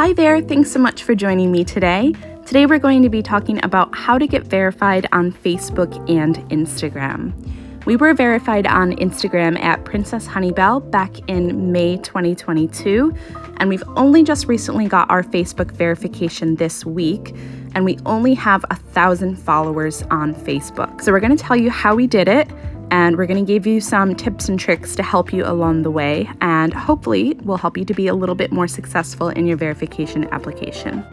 Hi there, thanks so much for joining me today. Today we're going to be talking about how to get verified on Facebook and Instagram. We were verified on Instagram at Princess Honeybell back in May 2022, and we've only just recently got our Facebook verification this week, and we only have 1,000 followers on Facebook. So we're going to tell you how we did it, and we're going to give you some tips and tricks to help you along the way, and hopefully will help you to be a little bit more successful in your verification application.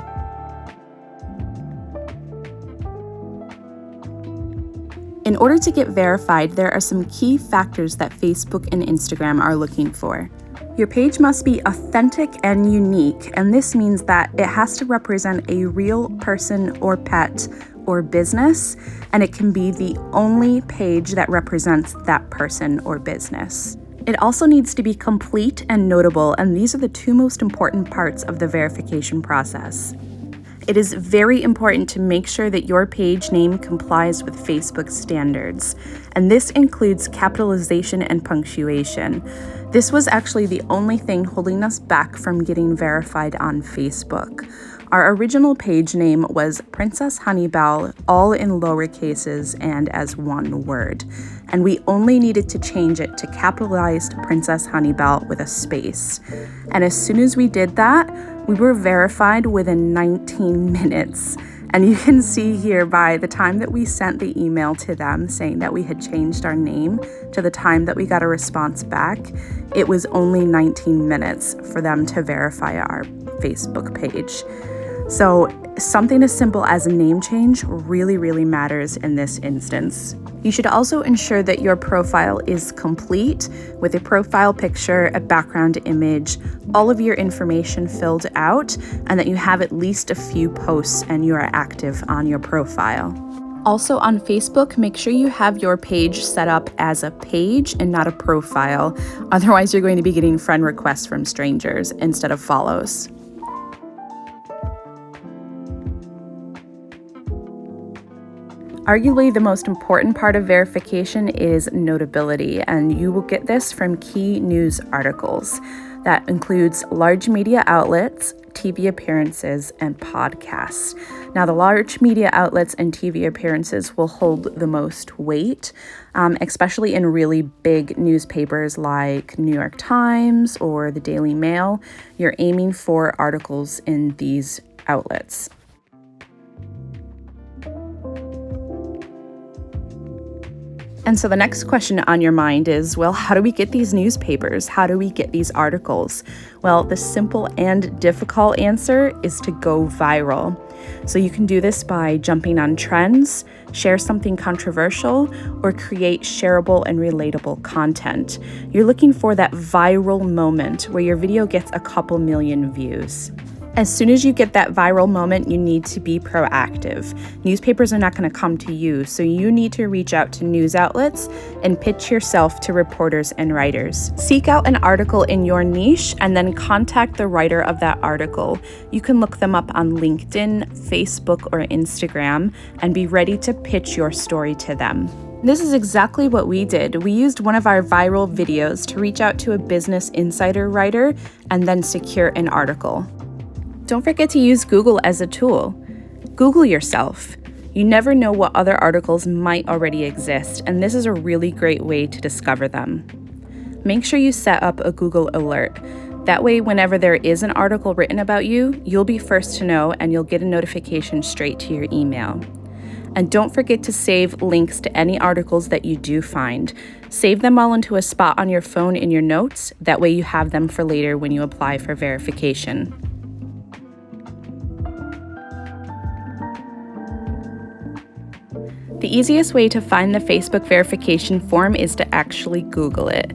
In order to get verified, there are some key factors that Facebook and Instagram are looking for. Your page must be authentic and unique, and this means that it has to represent a real person or pet or business, and it can be the only page that represents that person or business. It also needs to be complete and notable, and these are the two most important parts of the verification process. It is very important to make sure that your page name complies with Facebook standards, and this includes capitalization and punctuation. This was actually the only thing holding us back from getting verified on Facebook. Our original page name was Princess Honeybell, all in lower cases and as one word, and we only needed to change it to capitalized Princess Honeybell with a space. And as soon as we did that, we were verified within 19 minutes. And you can see here by the time that we sent the email to them saying that we had changed our name to the time that we got a response back, it was only 19 minutes for them to verify our Facebook page. So something as simple as a name change really matters in this instance. You should also ensure that your profile is complete with a profile picture, a background image, all of your information filled out, and that you have at least a few posts and you are active on your profile. Also on Facebook, make sure you have your page set up as a page and not a profile. Otherwise, you're going to be getting friend requests from strangers instead of follows. Arguably, the most important part of verification is notability, and you will get this from key news articles. That includes large media outlets, TV appearances, and podcasts. Now, the large media outlets and TV appearances will hold the most weight, especially in really big newspapers like New York Times or the Daily Mail. You're aiming for articles in these outlets. And so the next question on your mind is, well, how do we get these newspapers? How do we get these articles? Well, the simple and difficult answer is to go viral. So you can do this by jumping on trends, share something controversial, or create shareable and relatable content. You're looking for that viral moment where your video gets a couple million views. As soon as you get that viral moment, you need to be proactive. Newspapers are not going to come to you, so you need to reach out to news outlets and pitch yourself to reporters and writers. Seek out an article in your niche and then contact the writer of that article. You can look them up on LinkedIn, Facebook, or Instagram and be ready to pitch your story to them. This is exactly what we did. We used one of our viral videos to reach out to a Business Insider writer and then secure an article. Don't forget to use Google as a tool. Google yourself. You never know what other articles might already exist, and this is a really great way to discover them. Make sure you set up a Google alert. That way, whenever there is an article written about you, you'll be first to know and you'll get a notification straight to your email. And don't forget to save links to any articles that you do find. Save them all into a spot on your phone in your notes. That way you have them for later when you apply for verification. The easiest way to find the Facebook verification form is to actually Google it.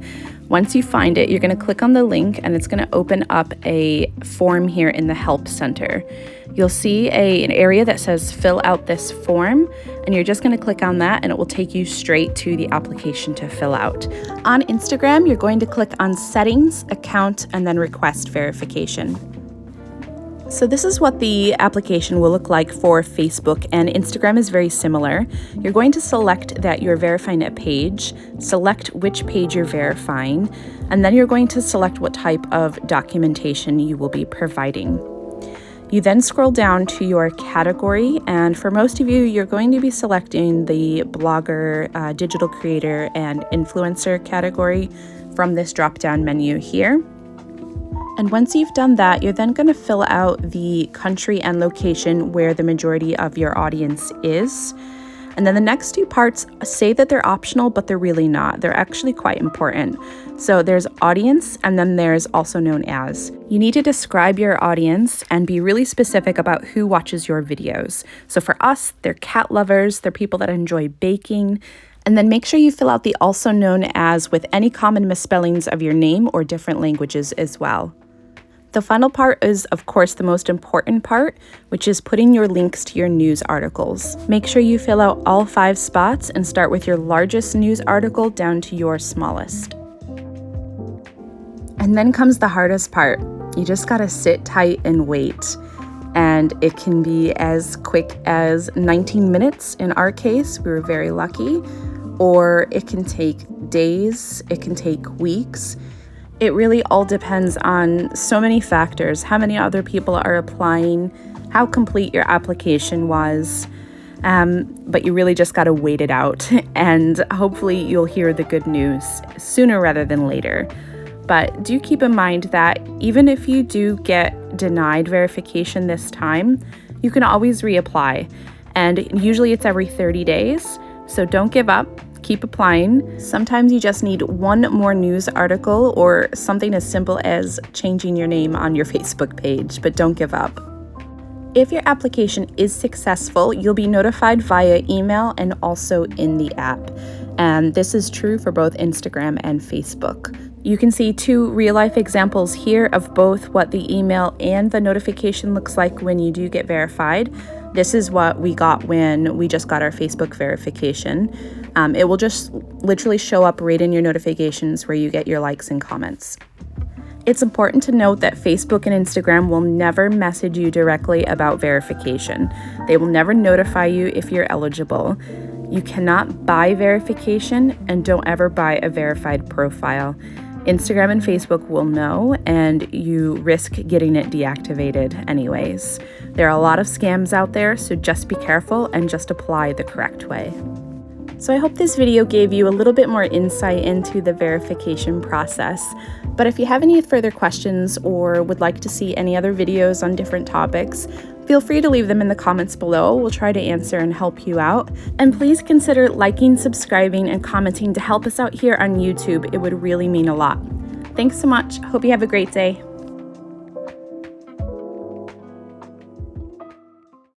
Once you find it, you're going to click on the link and it's going to open up a form here in the Help Center. You'll see an area that says fill out this form, and you're just going to click on that and it will take you straight to the application to fill out. On Instagram, you're going to click on Settings, Account, and then Request Verification. So this is what the application will look like for Facebook, and Instagram is very similar. You're going to select that you're verifying a page, select which page you're verifying, and then you're going to select what type of documentation you will be providing. You then scroll down to your category, and for most of you, you're going to be selecting the blogger, digital creator, and influencer category from this drop-down menu here. And once you've done that, you're then going to fill out the country and location where the majority of your audience is. And then the next two parts say that they're optional, but they're really not. They're actually quite important. So there's audience, and then there's also known as. You need to describe your audience and be really specific about who watches your videos. So for us, they're cat lovers, they're people that enjoy baking. And then make sure you fill out the also known as with any common misspellings of your name or different languages as well. The final part is, of course, the most important part, which is putting your links to your news articles. Make sure you fill out all 5 spots and start with your largest news article down to your smallest. And then comes the hardest part. You just gotta sit tight and wait. And it can be as quick as 19 minutes in our case. We were very lucky. Or it can take days, it can take weeks. It really all depends on so many factors: how many other people are applying, how complete your application was, but you really just got to wait it out, and hopefully you'll hear the good news sooner rather than later. But do keep in mind that even if you do get denied verification this time, you can always reapply, and usually it's every 30 days, so don't give up. Keep applying. Sometimes you just need one more news article or something as simple as changing your name on your Facebook page, but don't give up. If your application is successful, you'll be notified via email and also in the app. And this is true for both Instagram and Facebook. You can see 2 real-life examples here of both what the email and the notification looks like when you do get verified. This is what we got when we just got our Facebook verification. It will just literally show up right in your notifications where you get your likes and comments. It's important to note that Facebook and Instagram will never message you directly about verification. They will never notify you if you're eligible. You cannot buy verification, and don't ever buy a verified profile. Instagram and Facebook will know, and you risk getting it deactivated anyways. There are a lot of scams out there, so just be careful and just apply the correct way. So I hope this video gave you a little bit more insight into the verification process. But if you have any further questions or would like to see any other videos on different topics, feel free to leave them in the comments below. We'll try to answer and help you out. And please consider liking, subscribing, and commenting to help us out here on YouTube. It would really mean a lot. Thanks so much. Hope you have a great day.